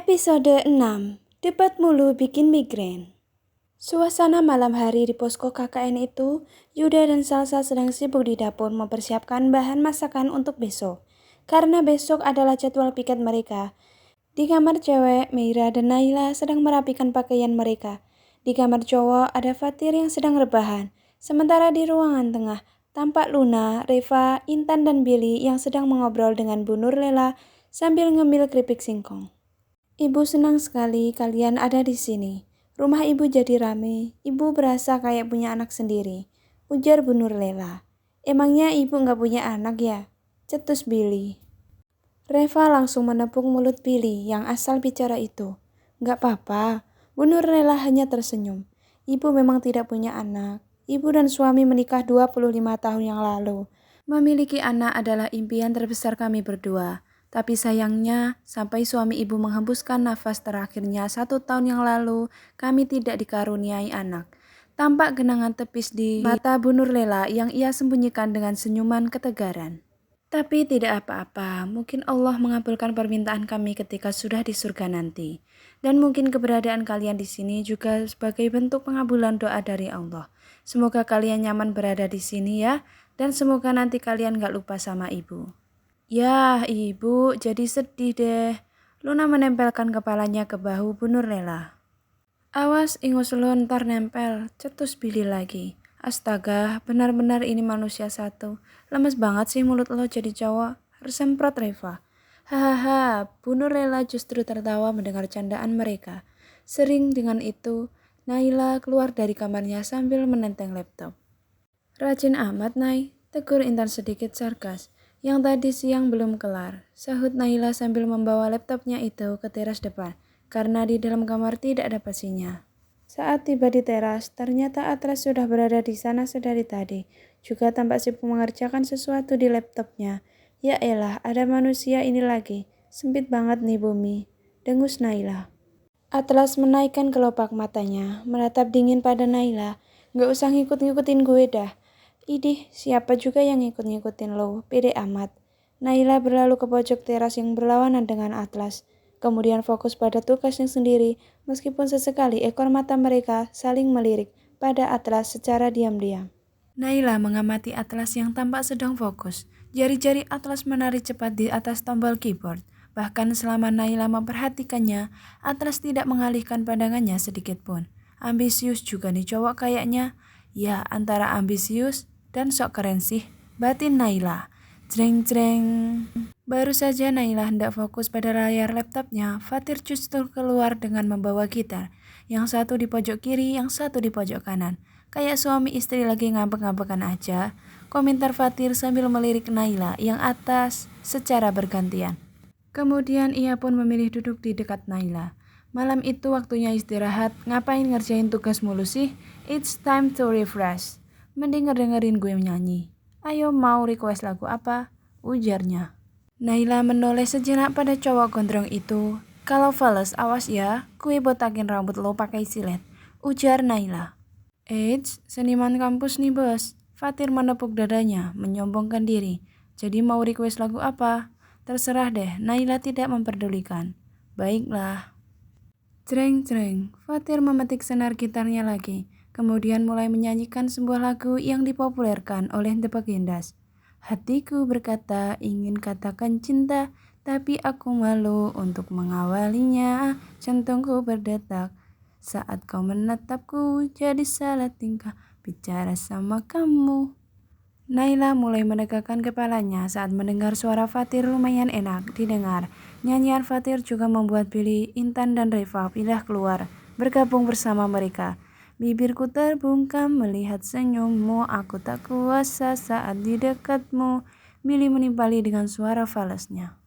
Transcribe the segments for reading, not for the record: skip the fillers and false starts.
Episode 6. Debat mulu bikin migrain. Suasana malam hari di posko KKN itu, Yuda dan Salsa sedang sibuk di dapur mempersiapkan bahan masakan untuk besok. Karena besok adalah jadwal piket mereka. Di kamar cewek, Meira dan Naila sedang merapikan pakaian mereka. Di kamar cowok ada Fatir yang sedang rebahan. Sementara di ruangan tengah, tampak Luna, Reva, Intan dan Billy yang sedang mengobrol dengan Bu Nurlela sambil ngemil keripik singkong. Ibu senang sekali kalian ada di sini. Rumah ibu jadi rame. Ibu berasa kayak punya anak sendiri. Ujar Bu Nurlela. Emangnya ibu nggak punya anak ya? Cetus Billy. Reva langsung menepuk mulut Billy yang asal bicara itu. Nggak apa-apa. Bu Nurlela hanya tersenyum. Ibu memang tidak punya anak. Ibu dan suami menikah 25 tahun yang lalu. Memiliki anak adalah impian terbesar kami berdua. Tapi sayangnya, sampai suami ibu menghembuskan nafas terakhirnya 1 tahun yang lalu, kami tidak dikaruniai anak. Tampak genangan tepis di mata Bu Nurlela yang ia sembunyikan dengan senyuman ketegaran. Tapi tidak apa-apa, mungkin Allah mengabulkan permintaan kami ketika sudah di surga nanti. Dan mungkin keberadaan kalian di sini juga sebagai bentuk pengabulan doa dari Allah. Semoga kalian nyaman berada di sini ya, dan semoga nanti kalian gak lupa sama ibu. Yah, ibu jadi sedih deh. Luna menempelkan kepalanya ke bahu Bu Nurlela. Awas ingus lo ntar nempel, cetus Billy lagi. Astaga, benar-benar ini manusia satu. Lemes banget sih mulut lo jadi cowok. Semprot Reva. Hahaha, Bu Nurlela justru tertawa mendengar candaan mereka. Sering dengan itu, Naila keluar dari kamarnya sambil menenteng laptop. Rajin amat, Nay, tegur Intan sedikit sarkas. Yang tadi siang belum kelar, sahut Naila sambil membawa laptopnya itu ke teras depan, karena di dalam kamar tidak ada sinyal. Saat tiba di teras, ternyata Atlas sudah berada di sana sedari tadi, juga tampak sibuk mengerjakan sesuatu di laptopnya. Ya elah, ada manusia ini lagi, sempit banget nih bumi, dengus Naila. Atlas menaikkan kelopak matanya, menatap dingin pada Naila. Gak usah ngikut-ngikutin gue dah. Idih, siapa juga yang ngikut-ngikutin lo, pede amat. Naila berlalu ke pojok teras yang berlawanan dengan Atlas. Kemudian fokus pada tugasnya sendiri, meskipun sesekali ekor mata mereka saling melirik pada Atlas secara diam-diam. Naila mengamati Atlas yang tampak sedang fokus. Jari-jari Atlas menari cepat di atas tombol keyboard. Bahkan selama Naila memperhatikannya, Atlas tidak mengalihkan pandangannya sedikit pun. Ambisius juga nih cowok kayaknya. Ya, antara ambisius dan sok keren sih, batin Naila. Jreng-jreng. Baru saja Naila hendak fokus pada layar laptopnya, Fatir justru keluar dengan membawa gitar. Yang satu di pojok kiri, yang satu di pojok kanan. Kayak suami istri lagi ngambek-ngambekan aja. Komentar Fatir sambil melirik Naila yang atas secara bergantian. Kemudian ia pun memilih duduk di dekat Naila. Malam itu waktunya istirahat, ngapain ngerjain tugas mulu sih? It's time to refresh. Mending dengerin gue nyanyi. Ayo mau request lagu apa? Ujarnya. Naila menoleh sejenak pada cowok gondrong itu. Kalau fales awas ya, gue botakin rambut lo pakai silet. Ujar Naila. Eits, seniman kampus nih bos. Fatir menepuk dadanya, menyombongkan diri. Jadi mau request lagu apa? Terserah deh, Naila tidak memperdulikan. Baiklah. Jreng-jreng, Fatir memetik senar gitarnya lagi. Kemudian mulai menyanyikan sebuah lagu yang dipopulerkan oleh The Bagindas. Hatiku berkata ingin katakan cinta, tapi aku malu untuk mengawalinya. Jantungku berdetak saat kau menatapku, jadi salah tingkah bicara sama kamu. Naila mulai menegakkan kepalanya saat mendengar suara Fatir lumayan enak didengar. Nyanyian Fatir juga membuat Billy, Intan dan Reva pindah keluar, bergabung bersama mereka. Bibirku terbungkam melihat senyummu, aku tak kuasa saat di dekatmu. Billy menimpali dengan suara falesnya.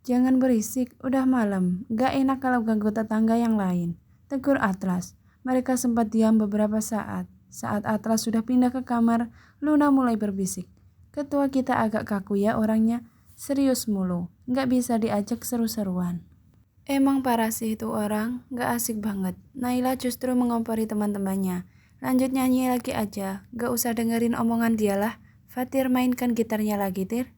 Jangan berisik, udah malam, gak enak kalau ganggu tetangga yang lain. Tegur Atlas. Mereka sempat diam beberapa saat. Saat Atlas sudah pindah ke kamar, Luna mulai berbisik. Ketua kita agak kaku ya orangnya, serius mulu, gak bisa diajak seru-seruan. Emang parah sih itu orang, gak asik banget. Naila justru mengompori teman-temannya. Lanjut nyanyi lagi aja, gak usah dengerin omongan dialah. Fatir mainkan gitarnya lagi, Tir.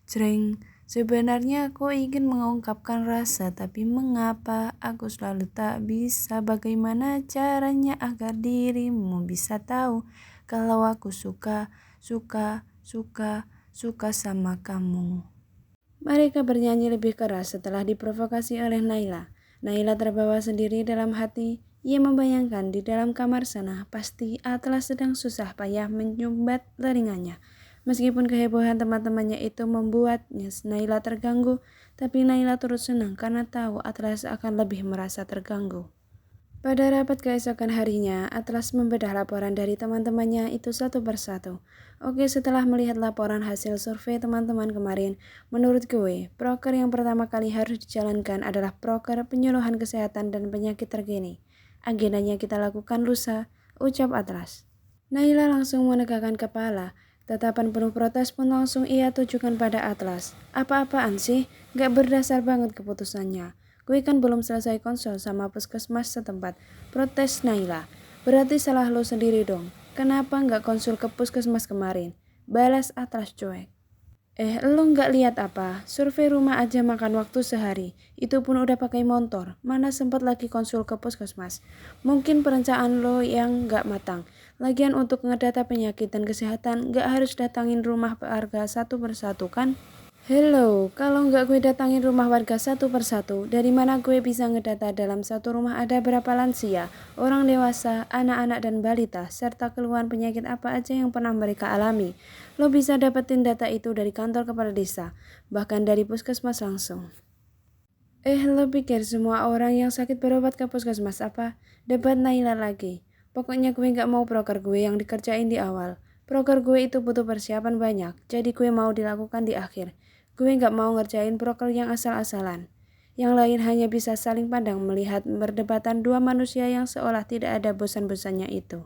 Jreng, Sebenarnya aku ingin mengungkapkan rasa, tapi mengapa aku selalu tak bisa? Bagaimana caranya agar dirimu bisa tahu kalau aku suka, suka, suka, suka sama kamu? Mereka bernyanyi lebih keras setelah diprovokasi oleh Naila. Naila terbawa sendiri dalam hati. Ia membayangkan di dalam kamar sana pasti Atlas sedang susah payah menyumbat telinganya. Meskipun kehebohan teman-temannya itu membuatnya Naila terganggu, tapi Naila turut senang karena tahu Atlas akan lebih merasa terganggu. Pada rapat keesokan harinya, Atlas membedah laporan dari teman-temannya itu satu persatu. Oke, setelah melihat laporan hasil survei teman-teman kemarin, menurut gue, proker yang pertama kali harus dijalankan adalah proker penyuluhan kesehatan dan penyakit terkini. Agendanya kita lakukan lusa, ucap Atlas. Naila langsung menegakkan kepala. Tatapan penuh protes pun langsung ia tujukan pada Atlas. Apa-apaan sih? Gak berdasar banget keputusannya. Gue kan belum selesai konsul sama puskesmas setempat. Protes Naila. Berarti salah lo sendiri dong. Kenapa nggak konsul ke puskesmas kemarin? Balas Atlas cuek. Lo nggak lihat apa? Survei rumah aja makan waktu sehari. Itu pun udah pakai motor. Mana sempat lagi konsul ke puskesmas? Mungkin perencanaan lo yang nggak matang. Lagian untuk ngedata penyakit dan kesehatan nggak harus datangin rumah warga satu persatu kan? Hello, kalau nggak gue datangin rumah warga satu persatu, dari mana gue bisa ngedata dalam satu rumah ada berapa lansia, orang dewasa, anak-anak dan balita, serta keluhan penyakit apa aja yang pernah mereka alami. Lo bisa dapetin data itu dari kantor kepala desa, bahkan dari puskesmas langsung. Lo pikir semua orang yang sakit berobat ke puskesmas apa? Debat Naila lagi. Pokoknya gue nggak mau proker gue yang dikerjain di awal. Proker gue itu butuh persiapan banyak, jadi gue mau dilakukan di akhir. Gue nggak mau ngerjain proker yang asal-asalan. Yang lain hanya bisa saling pandang melihat perdebatan dua manusia yang seolah tidak ada bosan-bosannya itu.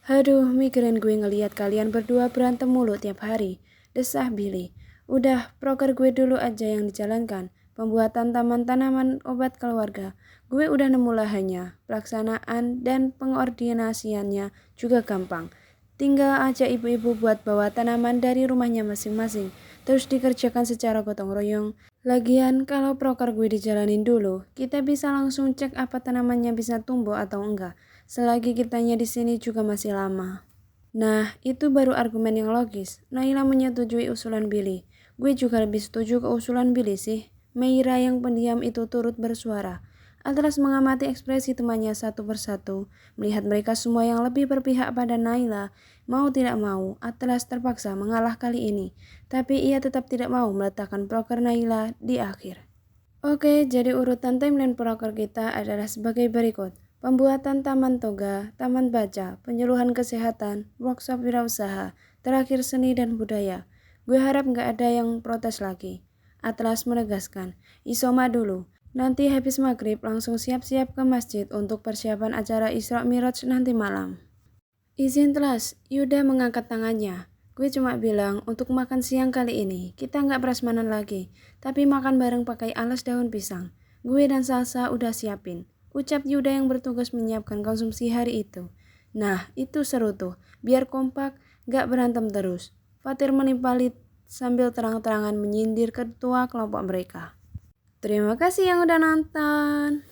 Aduh, mikirin gue ngelihat kalian berdua berantem mulu tiap hari. Desah Billy. Udah, proker gue dulu aja yang dijalankan. Pembuatan taman tanaman obat keluarga. Gue udah nemu lahannya, pelaksanaan dan pengordinasiannya juga gampang. Tinggal aja ibu-ibu buat bawa tanaman dari rumahnya masing-masing, terus dikerjakan secara gotong royong. Lagian kalau proker gue dijalanin dulu, kita bisa langsung cek apa tanamannya bisa tumbuh atau enggak. Selagi kitanya di sini juga masih lama. Nah, itu baru argumen yang logis. Naila menyetujui usulan Billy. Gue juga lebih setuju ke usulan Billy sih. Meira yang pendiam itu turut bersuara. Atlas mengamati ekspresi temannya satu persatu, melihat mereka semua yang lebih berpihak pada Naila. Mau tidak mau, Atlas terpaksa mengalah kali ini, tapi ia tetap tidak mau meletakkan proker Naila di akhir. Oke, jadi urutan timeline proker kita adalah sebagai berikut. Pembuatan taman toga, taman baca, penyuluhan kesehatan, workshop wirausaha, terakhir seni dan budaya. Gue harap nggak ada yang protes lagi. Atlas menegaskan, Isoma dulu. Nanti habis maghrib langsung siap-siap ke masjid untuk persiapan acara Isra Miraj nanti malam. Izin Tlas, Yuda mengangkat tangannya. Gue cuma bilang untuk makan siang kali ini, kita nggak prasmanan lagi, tapi makan bareng pakai alas daun pisang. Gue dan Salsa udah siapin. Ucap Yuda yang bertugas menyiapkan konsumsi hari itu. Nah, itu seru tuh, biar kompak, nggak berantem terus. Fatir menimpali sambil terang-terangan menyindir ketua kelompok mereka. Terima kasih yang udah nonton.